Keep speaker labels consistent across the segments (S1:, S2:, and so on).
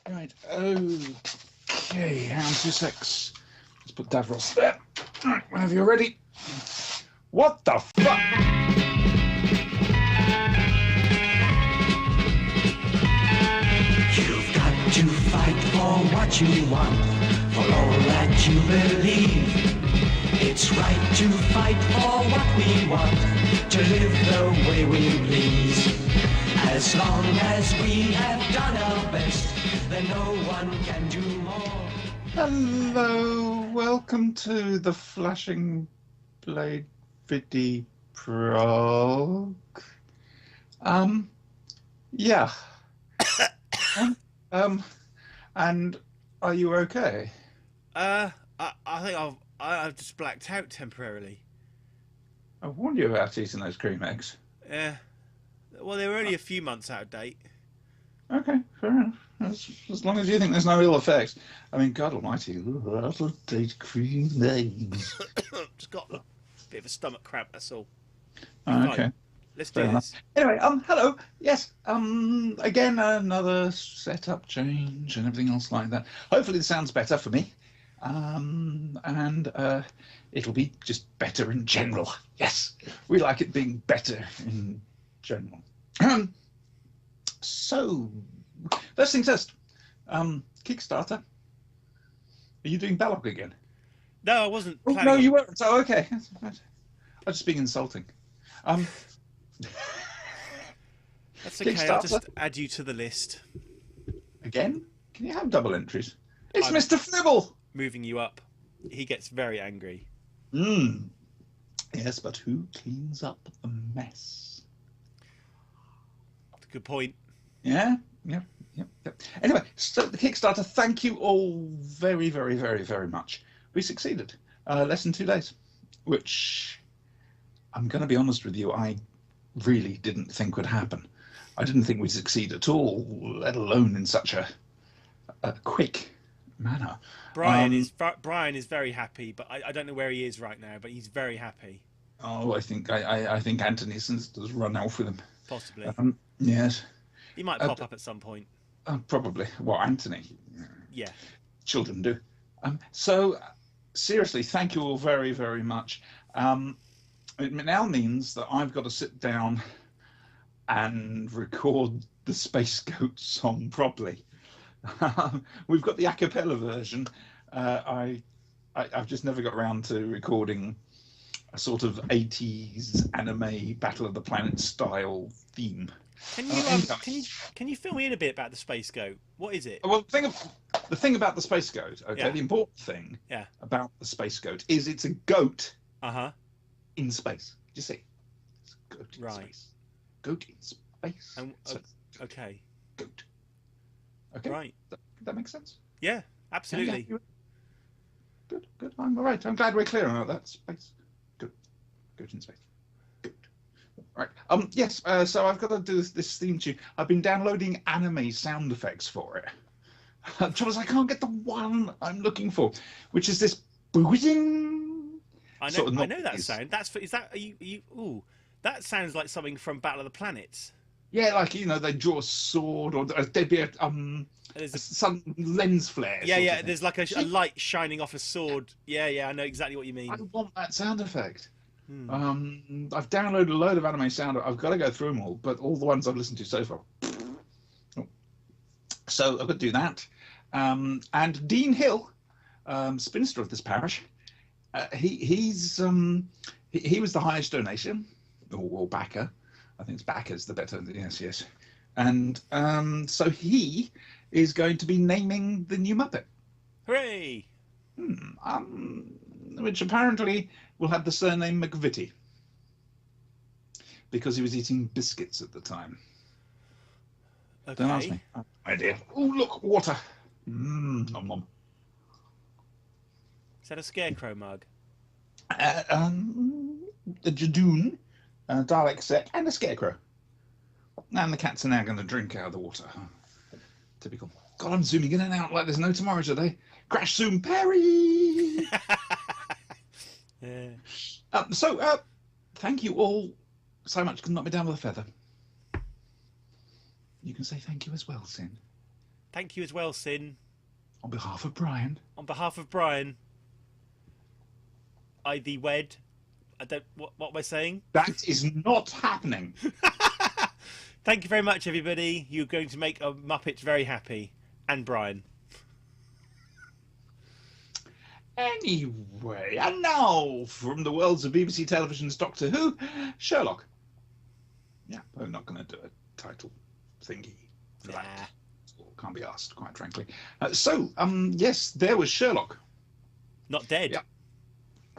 S1: Right, okay, hand 2-6. Let's put Davros there. Right, whenever you're ready. What the fuck?
S2: You've got to fight for what you want, for all that you believe. It's right to fight for what we want, to live the way we please. As long as we have done our best, then no one can do more.
S1: Hello, welcome to the Flashing Blade VidiProg. Yeah. And are you okay?
S3: I think I've just blacked out temporarily.
S1: I warned you about eating those cream eggs.
S3: Yeah. Well, they were only a few months out of date.
S1: Okay, fair enough. As long as you think there's no ill effects. I mean, God almighty, out of date cream eggs.
S3: Just got a bit of a stomach cramp, that's all.
S1: Okay.
S3: Fine. Let's do this.
S1: Anyway, hello. Yes, again, another setup change and everything else like that. Hopefully it sounds better for me. And it'll be just better in general. Yes, we like it being better in general. So, first things first, Kickstarter. Are you doing Balog again?
S3: No, I wasn't.
S1: Oh, no, you weren't. Oh, okay. I was just being insulting.
S3: That's okay. I'll just add you to the list.
S1: Again? Can you have double entries? It's Mr. Fnibble!
S3: Moving you up. He gets very angry.
S1: Yes, but who cleans up the mess?
S3: Good point.
S1: Yeah. Anyway, so the Kickstarter, thank you all very, very, very, very much. We succeeded. Less than 2 days, which I'm going to be honest with you, I really didn't think would happen. I didn't think we'd succeed at all, let alone in such a quick manner.
S3: Brian is very happy, but I don't know where he is right now, but he's very happy.
S1: Oh, I think Anthony Sinister's run off with him.
S3: Possibly.
S1: Yes.
S3: He might pop up at some point.
S1: Probably. Well, Anthony.
S3: Yeah.
S1: Children do. So, seriously, thank you all very, very much. It now means that I've got to sit down and record the Space Goat song properly. We've got the a cappella version. I've just never got around to recording a sort of 80s anime Battle of the Planet style theme.
S3: Can you fill me in a bit about the Space Goat? What is it?
S1: Well, the thing about the Space Goat, okay,
S3: Yeah.
S1: the important thing
S3: Yeah.
S1: about the Space Goat is it's a goat in space. You see? It's a goat in space. Goat in space.
S3: Okay.
S1: Goat. Okay.
S3: Right.
S1: That makes sense?
S3: Yeah, absolutely.
S1: Yeah. Good. I'm all right. I'm glad we're clear on that. Space. Goat in space. Goat. Right. Yes. So I've got to do this theme tune. I've been downloading anime sound effects for it. The trouble is I can't get the one I'm looking for, which is this boozing.
S3: I know that sound. That sounds like something from Battle of the Planets.
S1: Yeah, like they draw a sword, or there'd be some lens flare.
S3: Yeah. There's like a light shining off a sword. Yeah. I know exactly what you mean.
S1: I want that sound effect. I've downloaded a load of anime sound. I've got to go through them all, but all the ones I've listened to so far. So I've got to do that. And Dean Hill, spinster of this parish, he was the highest donation or backer. I think it's backers the better. Yes. And so he is going to be naming the new Muppet.
S3: Hooray!
S1: Which apparently will have the surname McVitie because he was eating biscuits at the time.
S3: Okay.
S1: Don't ask me. Oh, idea. Oh, look, water. Nom nom.
S3: Is that a scarecrow mug?
S1: A Jadoon, Dalek set, and a scarecrow. And the cats are now going to drink out of the water. Typical. God, I'm zooming in and out like there's no tomorrow today. Crash zoom Perry!
S3: Yeah.
S1: So, thank you all so much could knock me down with a feather. You can say thank you as well, Sin.
S3: Thank you as well, Sin.
S1: On behalf of Brian.
S3: On behalf of Brian, I thee wed. I don't. What am I saying?
S1: That is not happening.
S3: Thank you very much, everybody. You're going to make a Muppet very happy, and Brian.
S1: Anyway, and now from the worlds of BBC Television's Doctor Who, Sherlock. Yeah, I'm not going to do a title thingy for that. Can't be asked, quite frankly. Yes, there was Sherlock.
S3: Not dead.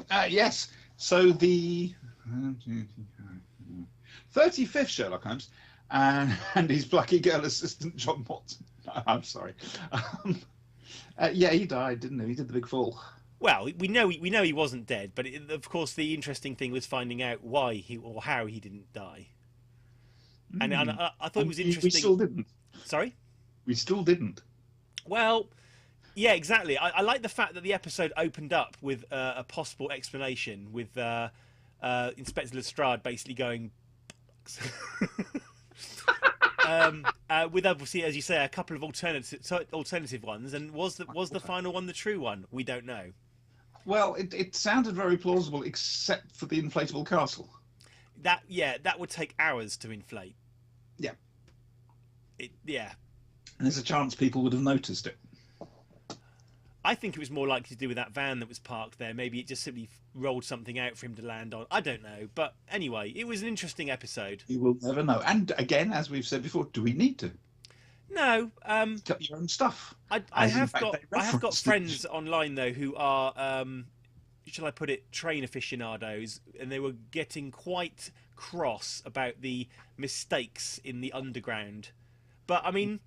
S1: Yeah. Yes. So the 35th Sherlock Holmes and his plucky girl assistant John Watson. I'm sorry. Yeah, he died, didn't he? He did the big fall.
S3: Well, we know he wasn't dead, but of course the interesting thing was finding out why he or how he didn't die. And I thought it was interesting.
S1: We still didn't.
S3: Sorry?
S1: We still didn't.
S3: Well, yeah, exactly. I like the fact that the episode opened up with a possible explanation, with Inspector Lestrade basically going, with obviously, as you say, a couple of alternative ones. And was the final one the true one? We don't know.
S1: Well, it sounded very plausible, except for the inflatable castle.
S3: That would take hours to inflate.
S1: Yeah.
S3: Yeah.
S1: And there's a chance people would have noticed it.
S3: I think it was more likely to do with that van that was parked there. Maybe it just simply rolled something out for him to land on. I don't know. But anyway, it was an interesting episode.
S1: You will never know. And again, as we've said before, do we need to?
S3: No.
S1: Cut your own stuff.
S3: I have got friends online, though, who are, shall I put it, train aficionados. And they were getting quite cross about the mistakes in the underground. But, I mean,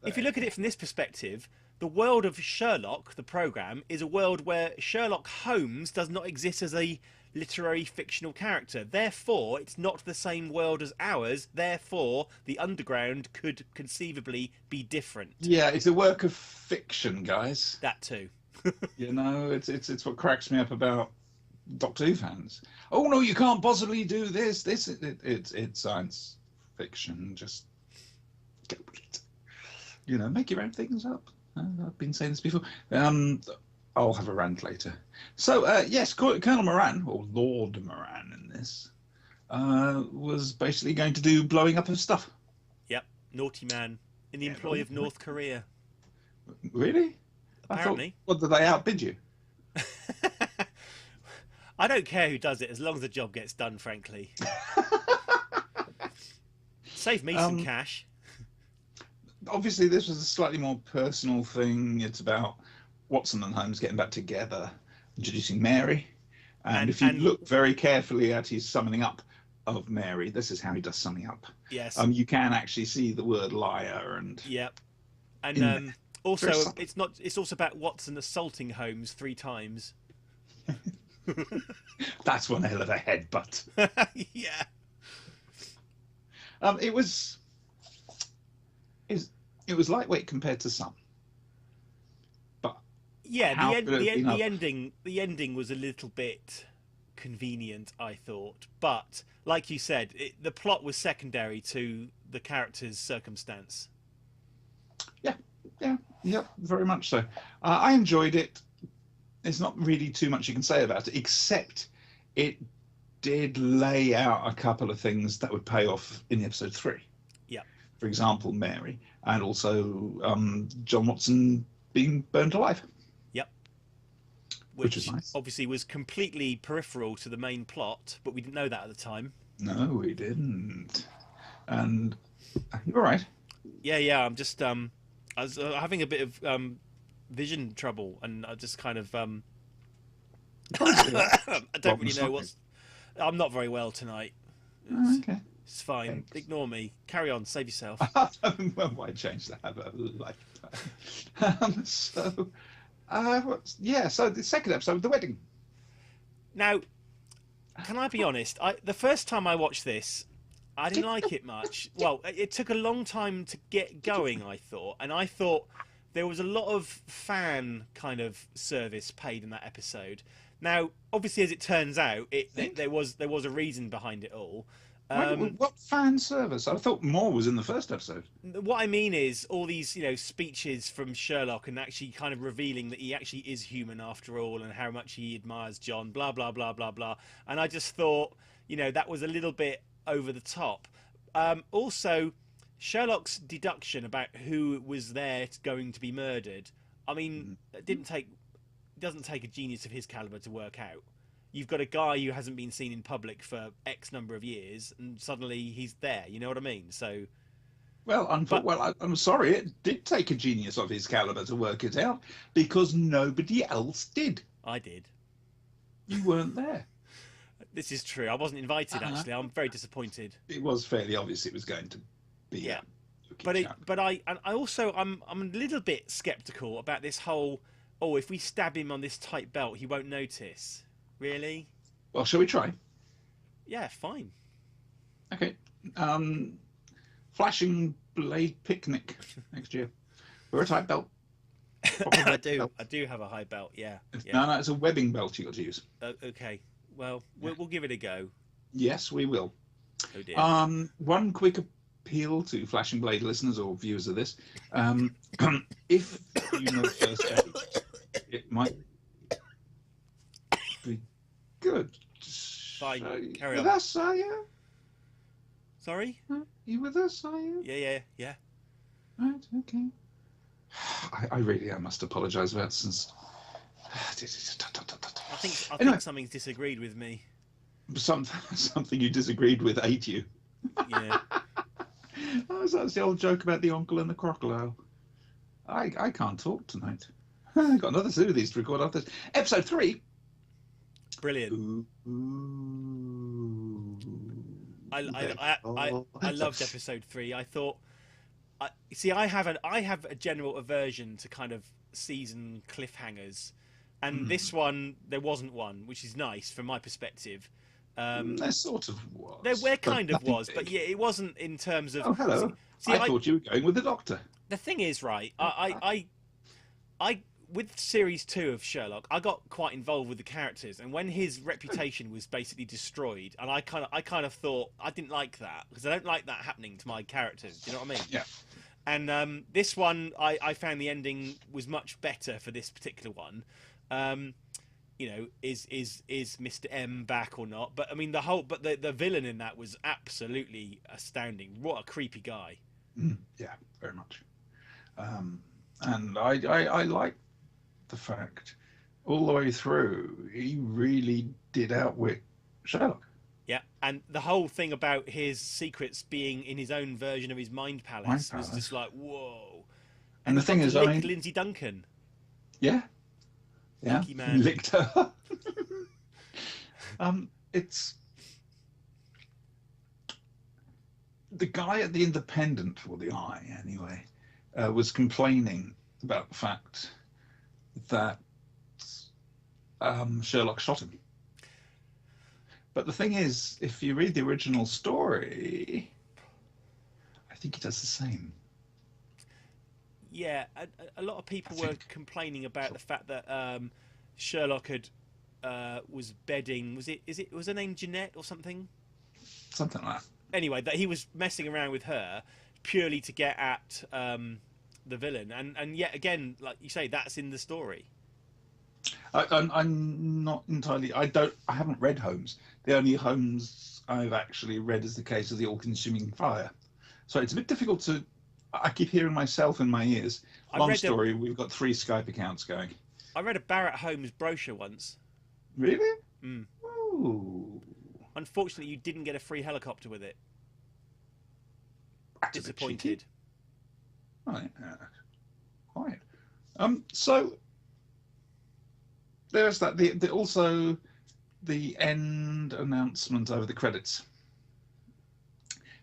S3: if you look at it from this perspective, the world of Sherlock, the programme, is a world where Sherlock Holmes does not exist as a literary fictional character. Therefore, it's not the same world as ours. Therefore, the underground could conceivably be different.
S1: Yeah, it's a work of fiction, guys.
S3: That too.
S1: You know, it's what cracks me up about Doctor Who fans. Oh no, you can't possibly do this. It's science fiction. Just go with it. You know, make your own things up. I've been saying this before. I'll have a rant later. So, yes, Colonel Moran, or Lord Moran in this, was basically going to do blowing up of stuff.
S3: Yep, naughty man in the employ of North Korea.
S1: Really?
S3: Apparently.
S1: What, did they outbid you?
S3: I don't care who does it, as long as the job gets done, frankly. Save me some cash.
S1: Obviously, this was a slightly more personal thing. It's about Watson and Holmes getting back together, introducing Mary. And if you look very carefully at his summing up of Mary, this is how he does summing up.
S3: Yes.
S1: You can actually see the word liar and.
S3: Yep. And also, it's also about Watson assaulting Holmes 3 times.
S1: That's one hell of a headbutt.
S3: Yeah.
S1: It was lightweight compared to some. But
S3: yeah, the ending was a little bit convenient, I thought. But like you said, the plot was secondary to the character's circumstance. Yeah, very much so. I enjoyed it. There's not really too much you can say about it, except it did lay out a couple of things that would pay off in episode 3. Yeah.
S1: For example, Mary, and also John Watson being burned alive.
S3: Yep.
S1: Which was nice.
S3: Obviously was completely peripheral to the main plot, but we didn't know that at the time.
S1: No, we didn't. And you're right.
S3: Yeah. I'm just I was having a bit of vision trouble, and I just kind of I don't really know what's. I'm not very well tonight.
S1: Okay.
S3: It's fine.
S1: Thanks.
S3: Ignore me. Carry on. Save yourself.
S1: Why change the habit of lifetime? So the second episode, the wedding.
S3: Now, can I be honest? The first time I watched this, I didn't like it much. Well, it took a long time to get going, I thought. And I thought there was a lot of fan kind of service paid in that episode. Now, obviously, as it turns out, there was a reason behind it all.
S1: What fan service? I thought more was in the first episode.
S3: What I mean is all these, speeches from Sherlock and actually kind of revealing that he actually is human after all and how much he admires John, blah, blah, blah, blah, blah. And I just thought, that was a little bit over the top. Also, Sherlock's deduction about who was there going to be murdered, I mean, it doesn't take a genius of his caliber to work out. You've got a guy who hasn't been seen in public for X number of years, and suddenly he's there. You know what I mean? So,
S1: well, I'm sorry, it did take a genius of his caliber to work it out because nobody else did.
S3: I did.
S1: You weren't there.
S3: This is true. I wasn't invited. Actually, I'm very disappointed.
S1: It was fairly obvious it was going to be.
S3: Yeah, but I'm a little bit skeptical about this whole. Oh, if we stab him on this tight belt, he won't notice. Really?
S1: Well, shall we try?
S3: Yeah, fine.
S1: Okay. Flashing blade picnic next year. Wear a tight belt.
S3: I do have a high belt. Yeah.
S1: No, it's a webbing belt you got to use.
S3: Okay. Well, we'll give it a go.
S1: Yes, we will.
S3: Oh dear.
S1: One quick appeal to Flashing Blade listeners or viewers of this: if you know first aid, it might be good.
S3: Fine, carry on.
S1: With us, are you?
S3: Sorry?
S1: You with us, are you?
S3: Yeah.
S1: Right, okay. I must apologise about since.
S3: I think something's disagreed with me.
S1: Something you disagreed with ate you.
S3: Yeah.
S1: Oh, that's the old joke about the uncle and the crocodile. I can't talk tonight. I've got another two of these to record after this. Episode 3.
S3: Brilliant.
S1: Ooh.
S3: I loved episode 3. I thought, I have a general aversion to kind of season cliffhangers, and this one there wasn't one, which is nice from my perspective.
S1: There sort of was.
S3: There kind of was, but yeah, it wasn't in terms of.
S1: Oh, hello. I thought you were going with the Doctor.
S3: The thing is, right? I with series 2 of Sherlock, I got quite involved with the characters, and when his reputation was basically destroyed, and I kind of thought I didn't like that because I don't like that happening to my characters. Do you know what I mean?
S1: Yeah.
S3: And this one, I found the ending was much better for this particular one. Is Mr. M back or not? But I mean, the villain in that was absolutely astounding. What a creepy guy.
S1: Yeah, very much. And I like the fact all the way through he really did outwit Sherlock.
S3: Yeah, and the whole thing about his secrets being in his own version of his mind palace was just like, whoa.
S1: And the thing is, I mean,
S3: Lindsay Duncan.
S1: Yeah.
S3: Lucky man.
S1: Licked her. It's the guy at the Independent, or the Eye anyway, was complaining about the fact that Sherlock shot him. But the thing is, if you read the original story, I think he does the same.
S3: Yeah, a lot of people were complaining about the fact that Sherlock had was bedding. Was her name Jeanette or something?
S1: Something like that.
S3: Anyway, that he was messing around with her purely to get at the villain, and yet again, like you say, that's in the story.
S1: I'm not entirely. I haven't read Holmes. The only Holmes I've actually read is the case of the all-consuming fire. So it's a bit difficult to. I keep hearing myself in my ears. Long story. We've got 3 Skype accounts going.
S3: I read a Barrett Holmes brochure once.
S1: Really?
S3: Mm.
S1: Ooh.
S3: Unfortunately, you didn't get a free helicopter with it.
S1: That's
S3: disappointed.
S1: Right. Quiet. So there's that. Also the end announcement over the credits.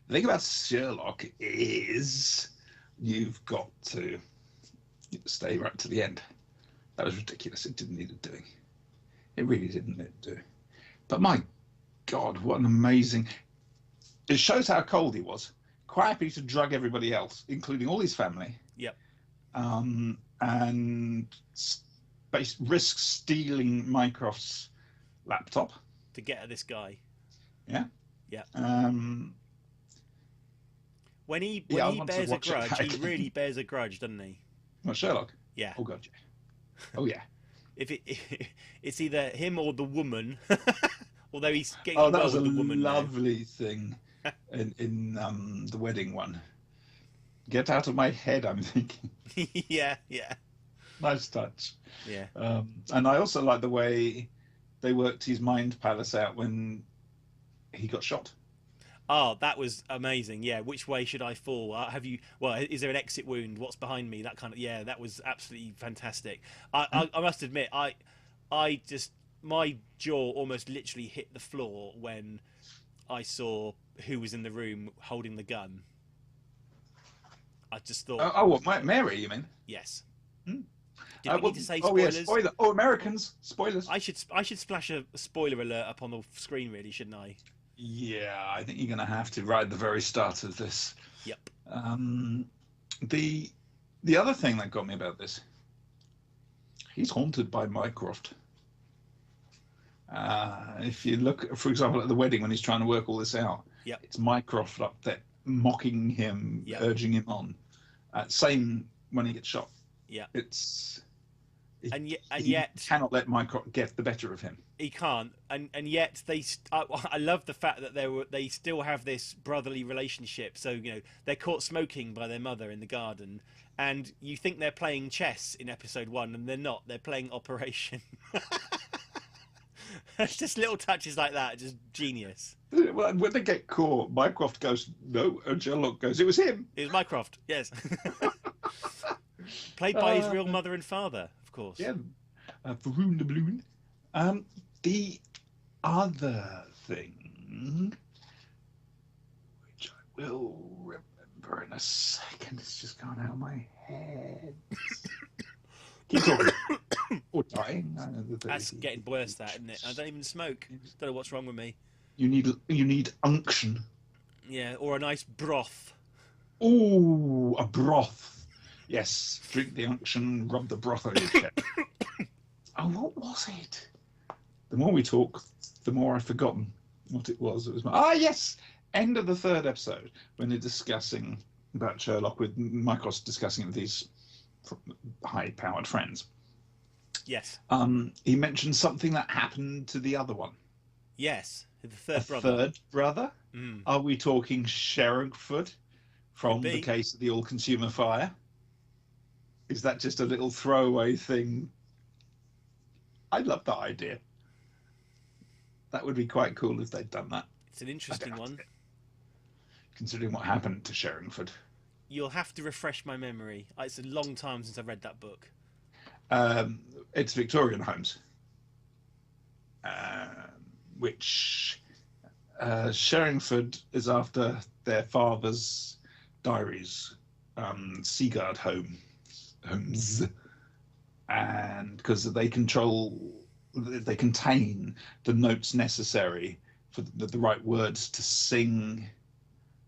S1: The thing about Sherlock is you've got to stay right to the end. That was ridiculous. It didn't need doing. It really didn't need to do. But my God, what an amazing... It shows how cold he was. Quite happy to drug everybody else, including all his family.
S3: Yep.
S1: And risk stealing Mycroft's laptop.
S3: To get at this guy.
S1: Yeah.
S3: Yeah. When he
S1: I want to
S3: bears a
S1: watch it
S3: grudge, he
S1: again.
S3: really bears a grudge, doesn't he?
S1: What, Sherlock?
S3: Yeah.
S1: Oh god, yeah. Oh yeah.
S3: If it's either him or the woman, although he's getting
S1: Oh, that
S3: well
S1: was a
S3: with the woman now.
S1: lovely thing in the wedding one. Get out of my head, I'm thinking.
S3: Yeah, yeah,
S1: Nice touch.
S3: yeah.
S1: And I also like the way they worked his mind palace out when he got shot.
S3: Oh, that was amazing. Yeah, which way should I fall? Have you? Well, is there an exit wound? What's behind me? That kind of. Yeah, that was absolutely fantastic. I must admit, I just my jaw almost literally hit the floor when I saw who was in the room holding the gun. I just thought,
S1: What, Mary, you mean?
S3: yes.
S1: Hmm?
S3: Did we need to say
S1: Oh yeah,
S3: spoilers?
S1: spoiler. Oh, Americans, spoilers.
S3: I should splash a spoiler alert up on the screen, really, shouldn't I?
S1: Yeah, I think you're going to have to right at the very start of this.
S3: Yep.
S1: The other thing that got me about this, he's haunted by Mycroft. If you look, for example, at the wedding when he's trying to work all this out,
S3: Yep.
S1: it's Mycroft up there mocking him,
S3: Yep.
S1: urging him on. Same when he gets shot.
S3: Yeah.
S1: He
S3: yet
S1: cannot let Mycroft get the better of him.
S3: he can't, and yet I love the fact that they still have this brotherly relationship. So they're caught smoking by their mother in the garden, and you think they're playing chess in episode 1, and they're not. They're playing Operation. It's just little touches like that, just genius.
S1: Well, when they get caught, Mycroft goes no, and Sherlock goes, "It was him."
S3: It was Mycroft, yes. Played by his real mother and father, of course.
S1: Yeah, Varun the Balloon. The other thing, which I will remember in a second, it's just gone out of my head. Keep talking. Or dying.
S3: That's getting worse, that, isn't it? I don't even smoke. Don't know what's wrong with me.
S1: You need unction.
S3: Yeah, or a nice broth.
S1: Ooh, a broth. Yes, drink the unction, rub the broth on your chest. Oh, what was it? The more we talk, the more I've forgotten what it was. It was yes, end of the 3rd episode when they're discussing about Sherlock with Mycroft discussing it with these high-powered friends.
S3: Yes.
S1: He mentioned something that happened to the other one.
S3: Yes, the third brother.
S1: Third brother?
S3: Mm.
S1: Are we talking Sherlock from the case of the all-consumer fire? Is that just a little throwaway thing? I love that idea. That would be quite cool if they'd done that.
S3: It's an interesting one.
S1: Considering what happened to Sherlock.
S3: You'll have to refresh my memory. It's a long time since I read that book.
S1: It's Victorian homes, which Sherringford is after their father's diaries, Seaguard homes, and because they contain the notes necessary for the right words to sing,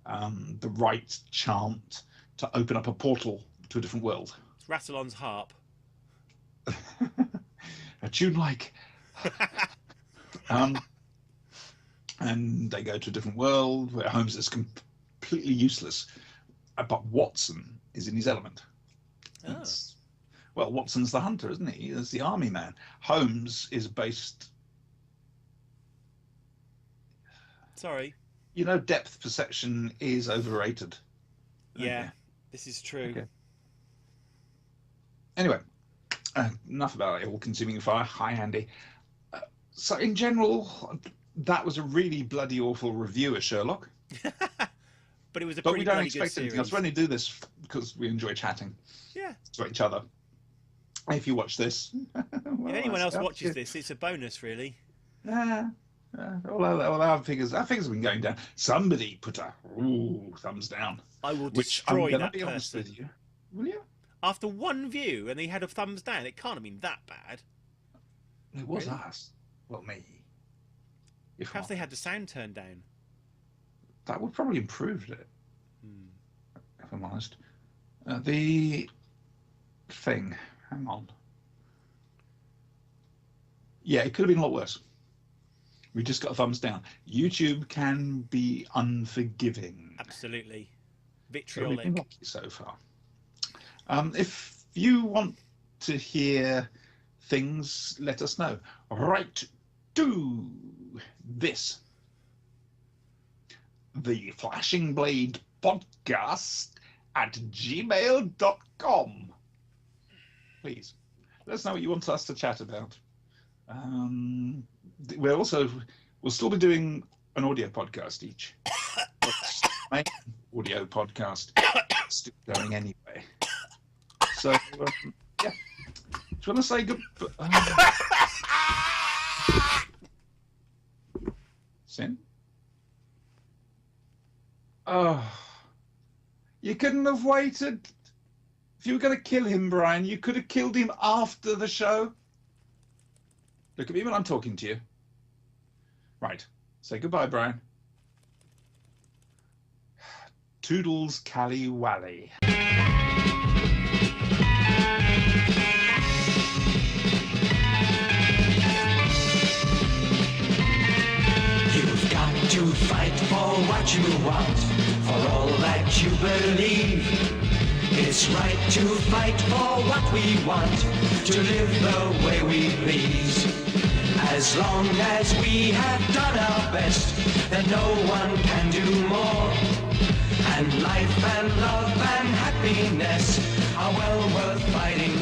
S1: the right chant to open up a portal to a different world.
S3: It's Rattalon's harp.
S1: A tune like and they go to a different world where Holmes is completely useless, but Watson is in his element.
S3: Oh.
S1: Well, Watson's the hunter, isn't he? He's the army man. Holmes is based.
S3: Sorry.
S1: Depth perception is overrated.
S3: Yeah, this is true.
S1: Okay. Anyway, enough about it. All-consuming fire. Hi, Andy. So, in general, that was a really bloody awful review of Sherlock.
S3: But it was a
S1: But
S3: pretty
S1: we don't
S3: bloody
S1: expect
S3: good
S1: anything else.
S3: series.
S1: We only do this because we enjoy chatting
S3: Yeah.
S1: to each other. If you watch this,
S3: If anyone else watches this, it's a bonus, really.
S1: All our figures have been going down. Somebody put a thumbs down.
S3: I will
S1: Which I'm
S3: destroy
S1: gonna
S3: that
S1: be honest
S3: person.
S1: with you. Will you?
S3: After one view, and they had a thumbs down, it can't have been that bad.
S1: It was
S3: Really?
S1: us. Well, me.
S3: Perhaps they had the sound turned down.
S1: That would probably improved it. If I'm honest. The thing. Hang on. Yeah, it could have been a lot worse. We just got a thumbs down. YouTube can be unforgiving.
S3: Absolutely.
S1: So we've
S3: Vitriolic.
S1: been lucky so far. If you want to hear things, let us know. Write to this, the Flashing Blade Podcast at gmail.com. Please let us know what you want us to chat about. We'll still be doing an audio podcast each. My audio podcast still going anyway. So yeah, do you want to say goodbye? Sin? Oh, you couldn't have waited. If you were going to kill him, Brian, you could have killed him after the show. Look at me when I'm talking to you. Right. Say goodbye, Brian. Toodles Cally Wally.
S2: You've got to fight for what you want, for all that you believe. It's right to fight for what we want, to live the way we please. As long as we have done our best, then no one can do more. And life and love and happiness are well worth fighting